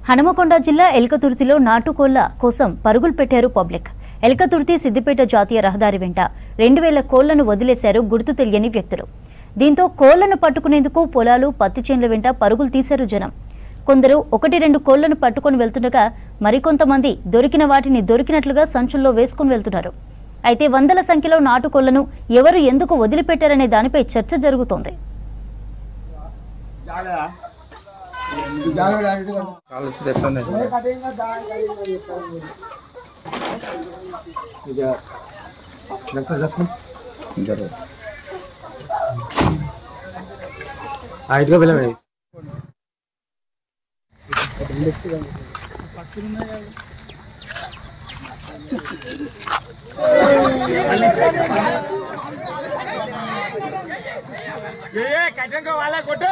హనుమకొండ జిల్లా ఎల్కతుర్తిలో నాటుకోళ్ల కోసం పరుగులు పెట్టారు పబ్లిక్. ఎల్కతుర్తి సిద్దిపేట జాతీయ రహదారి వెంట 2000 కోళ్లను వదిలేశారు గుర్తు తెలియని వ్యక్తులు. దీంతో కోళ్లను పట్టుకునేందుకు పొలాలు, పత్తి చేన్ల వెంట పరుగులు తీశారు జనం. కొందరు 1-2 కోళ్లను పట్టుకొని వెళ్తుండగా మరికొంతమంది దొరికిన వాటిని దొరికినట్లుగా సంచుల్లో వేసుకుని వెళ్తున్నారు. అయితే వందల సంఖ్యలో నాటుకోళ్లను ఎవరు ఎందుకు వదిలిపెట్టారనే దానిపై చర్చ జరుగుతోంది. ये कटिंग वाला कोट